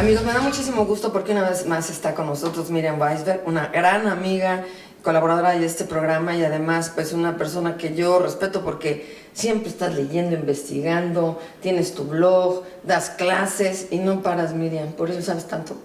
Amigos, me da muchísimo gusto porque una vez más está con nosotros Miriam Weisberg, una gran amiga, colaboradora de este programa y además pues una persona que yo respeto porque siempre estás leyendo, investigando, tienes tu blog, das clases y no paras, Miriam, por eso sabes tanto.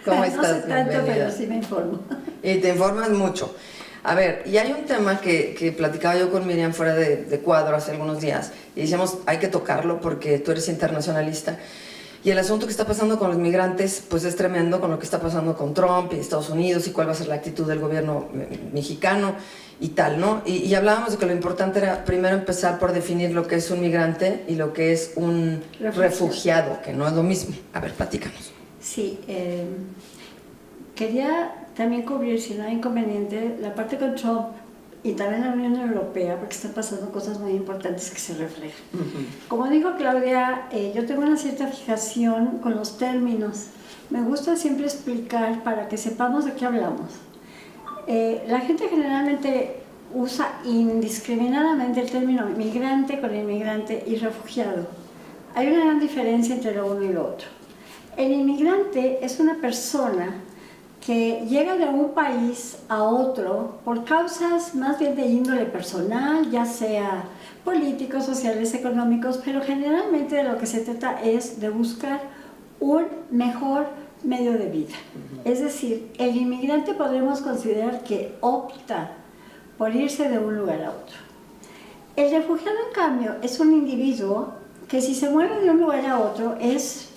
¿Cómo estás? No sé tanto, pero sí me informo. Y te informas mucho. A ver, y hay un tema que platicaba yo con Miriam fuera de cuadro hace algunos días y decíamos, hay que tocarlo porque tú eres internacionalista. Y el asunto que está pasando con los migrantes, pues es tremendo con lo que está pasando con Trump y Estados Unidos y cuál va a ser la actitud del gobierno mexicano y tal, ¿no? Y hablábamos de que lo importante era primero empezar por definir lo que es un migrante y lo que es un refugiado, que no es lo mismo. A ver, platícanos. Sí, quería también cubrir, si no hay inconveniente, la parte con Trump y también la Unión Europea, porque están pasando cosas muy importantes que se reflejan. Como dijo Claudia, yo tengo una cierta fijación con los términos. Me gusta siempre explicar para que sepamos de qué hablamos. La gente generalmente usa indiscriminadamente el término migrante con inmigrante y refugiado. Hay una gran diferencia entre lo uno y lo otro. El inmigrante es una persona que llega de un país a otro por causas más bien de índole personal, ya sea políticos, sociales, económicos, pero generalmente de lo que se trata es de buscar un mejor medio de vida. Es decir, el inmigrante podemos considerar que opta por irse de un lugar a otro. El refugiado, en cambio, es un individuo que si se mueve de un lugar a otro es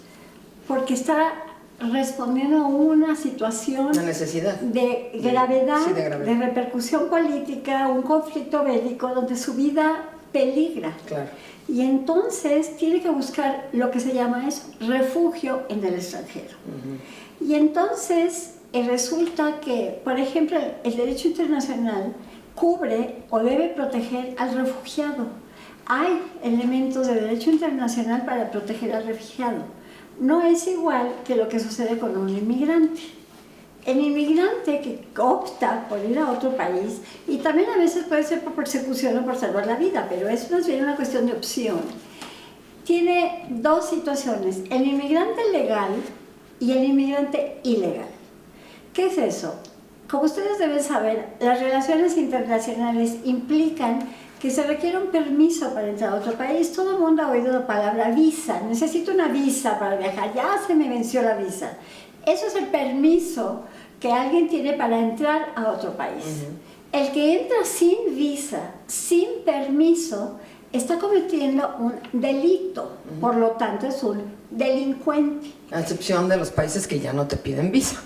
porque está respondiendo a una situación de gravedad, sí, de repercusión política, un conflicto bélico donde su vida peligra. Claro. Y entonces tiene que buscar lo que se llama refugio en el extranjero. Y entonces resulta que, por ejemplo, el derecho internacional cubre o debe proteger al refugiado. Hay elementos de derecho internacional para proteger al refugiado. No es igual que lo que sucede con un inmigrante. El inmigrante que opta por ir a otro país, y también a veces puede ser por persecución o por salvar la vida, pero es más bien una cuestión de opción, tiene dos situaciones, el inmigrante legal y el inmigrante ilegal. ¿Qué es eso? Como ustedes deben saber, las relaciones internacionales implican que se requiere un permiso para entrar a otro país. Todo el mundo ha oído la palabra visa. Necesito una visa para viajar. Ya se me venció la visa. Eso es el permiso que alguien tiene para entrar a otro país. El que entra sin visa, sin permiso, está cometiendo un delito. Por lo tanto, es un delincuente. A excepción de los países que ya no te piden visa,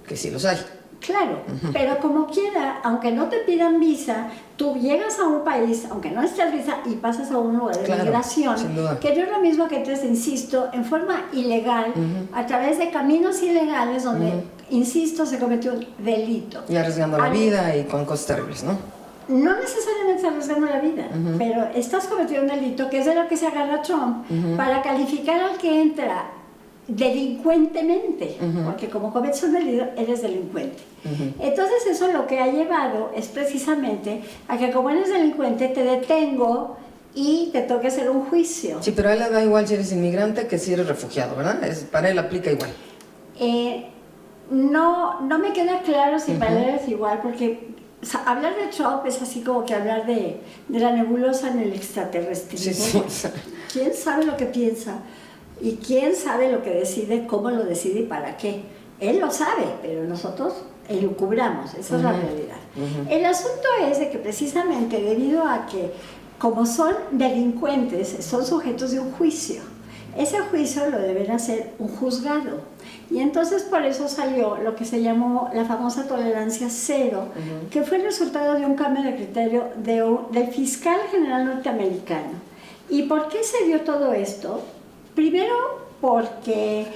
que sí los hay. Claro, pero como quiera, aunque no te pidan visa, tú llegas a un país, aunque no estés visa, y pasas a un lugar de migración, que no es lo mismo que entres, insisto, en forma ilegal, a través de caminos ilegales donde, insisto, se cometió un delito. Y arriesgando la vida y con cosas terribles, ¿no? No necesariamente arriesgando la vida, pero estás cometiendo un delito, que es de lo que se agarra Trump, para calificar al que entra delincuentemente, porque como cometes un delito, eres delincuente. Entonces eso lo que ha llevado es precisamente a que como eres delincuente te detengo y te toque hacer un juicio. Sí, pero a él le da igual si eres inmigrante que si eres refugiado, ¿verdad? Para él aplica igual. No me queda claro si para él es igual, porque hablar de Trump es así como que hablar de la nebulosa en el extraterrestrismo. Sí. ¿Quién sabe lo que piensa? Y quién sabe lo que decide, cómo lo decide y para qué. Él lo sabe, pero nosotros elucubramos, esa es la realidad. El asunto es de que precisamente debido a que, como son delincuentes, son sujetos de un juicio. Ese juicio lo deben hacer un juzgado. Y entonces por eso salió lo que se llamó la famosa tolerancia cero, que fue el resultado de un cambio de criterio del fiscal general norteamericano. ¿Y por qué se dio todo esto? Primero porque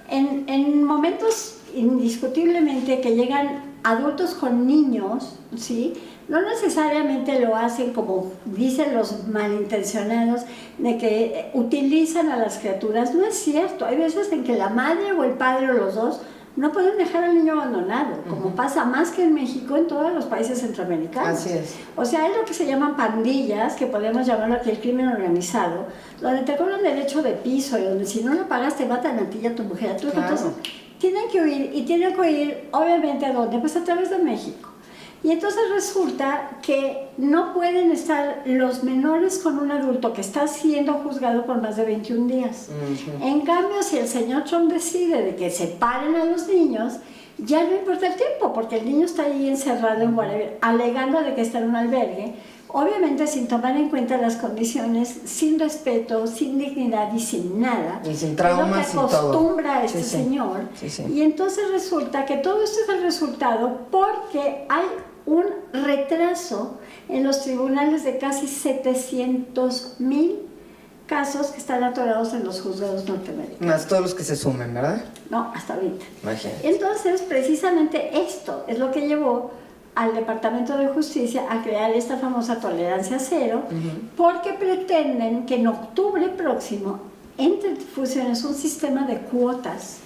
en momentos indiscutiblemente que llegan adultos con niños, ¿sí?, no necesariamente lo hacen como dicen los malintencionados, de que utilizan a las criaturas. No es cierto. Hay veces en que la madre o el padre o los dos no pueden dejar al niño abandonado, como pasa más que en México, en todos los países centroamericanos. Así es. O sea, es lo que se llaman pandillas, que podemos llamarlo aquí el crimen organizado, donde te cobran derecho de piso y donde si no lo pagas te matan a ti y a tu mujer, a tu hijo. Claro. Entonces, tienen que huir, y tienen que huir, obviamente, ¿a dónde? Pues a través de México. Y entonces resulta que no pueden estar los menores con un adulto que está siendo juzgado por más de 21 días. En cambio, si el señor Trump decide de que separen a los niños, ya no importa el tiempo, porque el niño está ahí encerrado en whatever, alegando de que está en un albergue, obviamente sin tomar en cuenta las condiciones, sin respeto, sin dignidad y sin nada. Y sin traumas y todo. Es lo que acostumbra a este señor. Y entonces resulta que todo esto es el resultado porque hay un retraso en los tribunales de casi 700,000 casos que están atorados en los juzgados norteamericanos. Más todos los que se sumen, ¿verdad? No, hasta ahorita. Imagínate. Entonces, precisamente esto es lo que llevó al Departamento de Justicia a crear esta famosa tolerancia cero, porque pretenden que en octubre próximo entre en funciones un sistema de cuotas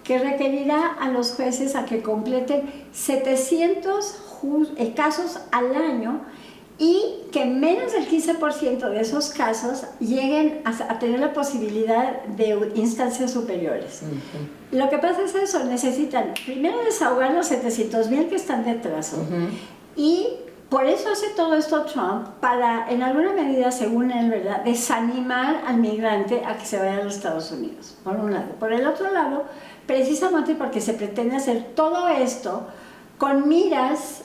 que requerirá a los jueces a que completen 700 casos al año y que menos del 15% de esos casos lleguen a tener la posibilidad de instancias superiores. Lo que pasa es eso, necesitan primero desahogar los 700,000 que están de atraso y por eso hace todo esto Trump, para en alguna medida, según él, ¿verdad?, desanimar al migrante a que se vaya a los Estados Unidos, por un lado. Por el otro lado, precisamente porque se pretende hacer todo esto con miras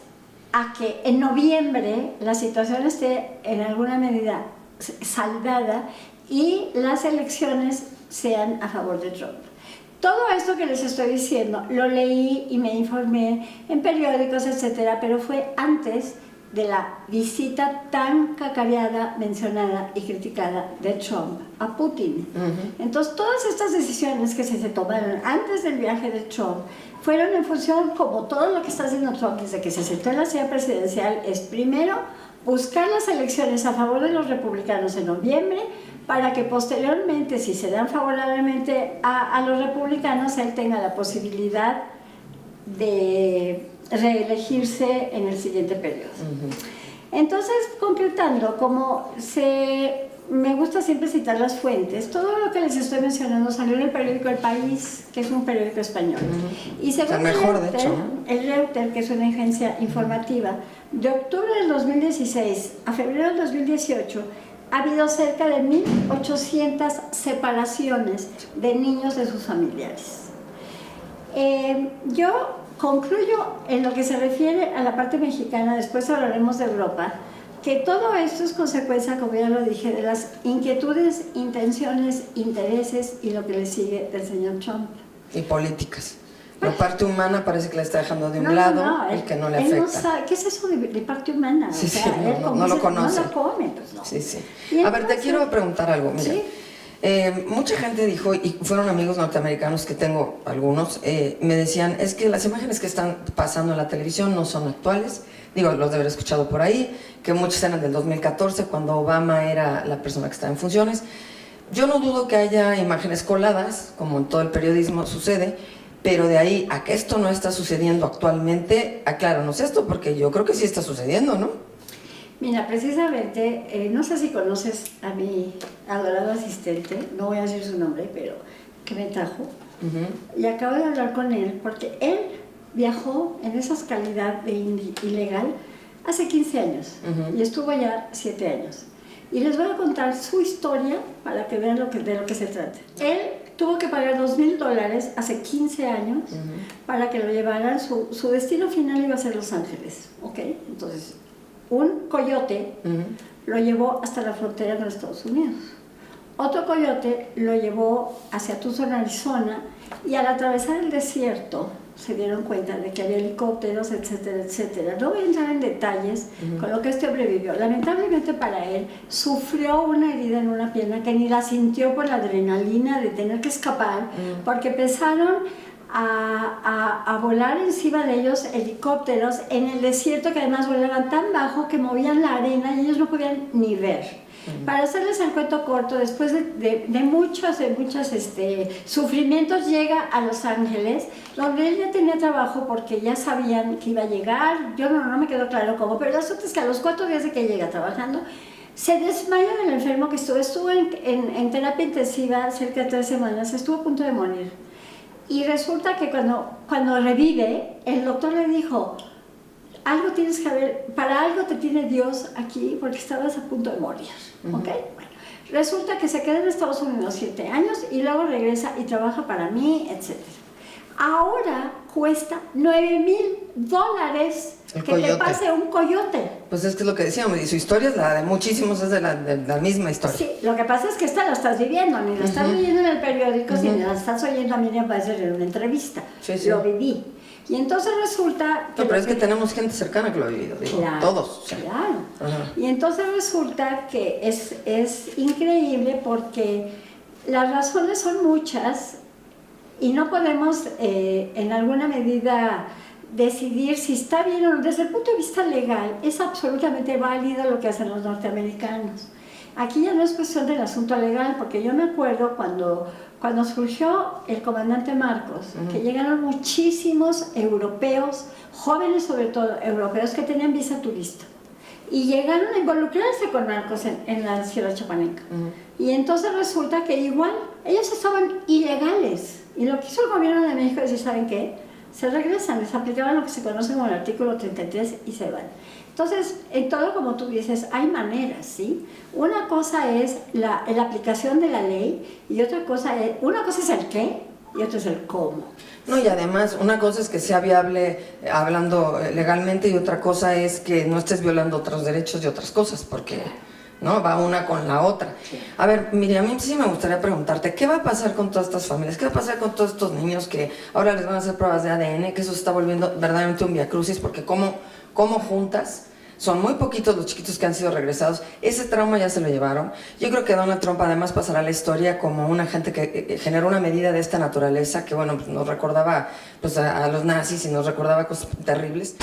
a que en noviembre la situación esté en alguna medida saldada y las elecciones sean a favor de Trump. Todo esto que les estoy diciendo lo leí y me informé en periódicos, etcétera, pero fue antes de la visita tan cacareada, mencionada y criticada de Trump a Putin. Entonces, todas estas decisiones que se tomaron antes del viaje de Trump fueron en función, como todo lo que está haciendo Trump desde que se sentó en la silla presidencial, es primero buscar las elecciones a favor de los republicanos en noviembre, para que posteriormente, si se dan favorablemente a los republicanos, él tenga la posibilidad de reelegirse en el siguiente periodo. Entonces, concretando, me gusta siempre citar las fuentes, todo lo que les estoy mencionando salió en el periódico El País, que es un periódico español. Y según el Reuters, que es una agencia informativa, de octubre del 2016 a febrero del 2018, ha habido cerca de 1,800 separaciones de niños de sus familiares. Yo concluyo en lo que se refiere a la parte mexicana, después hablaremos de Europa, que todo esto es consecuencia, como ya lo dije, de las inquietudes, intenciones, intereses y lo que le sigue del señor Trump. Y políticas. La parte humana parece que la está dejando de un lado, el que no le afecta. Él no sabe, ¿qué es eso de parte humana? Sí, no lo conoce. No lo come, pues no. Sí. A ver, te quiero preguntar algo. Mira, ¿sí? Mucha gente dijo, y fueron amigos norteamericanos que tengo algunos, me decían, es que las imágenes que están pasando en la televisión no son actuales. Digo, los de haber escuchado por ahí, que muchos eran del 2014, cuando Obama era la persona que estaba en funciones. Yo no dudo que haya imágenes coladas, como en todo el periodismo sucede, pero de ahí a que esto no está sucediendo actualmente, acláranos esto, porque yo creo que sí está sucediendo, ¿no? Mira, precisamente, no sé si conoces a mi adorado asistente, no voy a decir su nombre, pero que me trajo, y acabo de hablar con él, porque él viajó en esa calidad de ilegal hace 15 años, y estuvo ya 7 años. Y les voy a contar su historia para que vean de lo que se trata. Él tuvo que pagar $2,000 hace 15 años para que lo llevaran, su destino final iba a ser Los Ángeles, ¿ok? Entonces, un coyote lo llevó hasta la frontera con Estados Unidos. Otro coyote lo llevó hacia Tucson, Arizona, y al atravesar el desierto se dieron cuenta de que había helicópteros, etcétera, etcétera. No voy a entrar en detalles con lo que este hombre vivió. Lamentablemente para él, sufrió una herida en una pierna que ni la sintió por la adrenalina de tener que escapar, porque empezaron a volar encima de ellos helicópteros en el desierto, que además volaban tan bajo que movían la arena y ellos no podían ni ver. Para hacerles el cuento corto, después de muchos sufrimientos, llega a Los Ángeles, donde él ya tenía trabajo porque ya sabían que iba a llegar. Yo no me quedó claro cómo, pero el asunto es que a los 4 días de que llega trabajando, se desmayó del enfermo que estuvo en terapia intensiva cerca de 3 semanas, estuvo a punto de morir. Y resulta que cuando revive, el doctor le dijo: algo tienes que ver, para algo te tiene Dios aquí, porque estabas a punto de morir, ¿ok? Bueno, resulta que se queda en Estados Unidos 7 años y luego regresa y trabaja para mí, etc. Ahora cuesta $9,000 que te pase un coyote. Pues es que es lo que decíamos, y su historia es la de muchísimos, es de la misma historia. Sí, lo que pasa es que esta la estás viviendo, ni la estás leyendo en el periódico, ni la estás oyendo a Miriam Weiser en una entrevista. Sí. Lo viví. Y entonces resulta que... No, pero es que tenemos gente cercana que lo ha vivido, digo, claro, todos. Sí. Claro. Y entonces resulta que es increíble porque las razones son muchas y no podemos en alguna medida decidir si está bien o no. Desde el punto de vista legal es absolutamente válido lo que hacen los norteamericanos. Aquí ya no es cuestión del asunto legal, porque yo me acuerdo cuando surgió el comandante Marcos, que llegaron muchísimos europeos, jóvenes sobre todo, europeos que tenían visa turista, y llegaron a involucrarse con Marcos en la Sierra Chapaneca. Y entonces resulta que igual ellos estaban ilegales, y lo que hizo el gobierno de México es decir: ¿saben qué? Se regresan, les aplicaban lo que se conoce como el artículo 33 y se van. Entonces, en todo, como tú dices, hay maneras, ¿sí? Una cosa es la aplicación de la ley y una cosa es el qué y otra es el cómo. No, y además, una cosa es que sea viable hablando legalmente y otra cosa es que no estés violando otros derechos y otras cosas, porque ¿no? Va una con la otra. A ver, Miriam, a mí sí me gustaría preguntarte, ¿qué va a pasar con todas estas familias? ¿Qué va a pasar con todos estos niños que ahora les van a hacer pruebas de ADN? Que eso se está volviendo verdaderamente un viacrucis, porque ¿cómo juntas? Son muy poquitos los chiquitos que han sido regresados. Ese trauma ya se lo llevaron. Yo creo que Donald Trump además pasará a la historia como una gente que generó una medida de esta naturaleza que, bueno, pues nos recordaba pues, a los nazis y nos recordaba cosas terribles.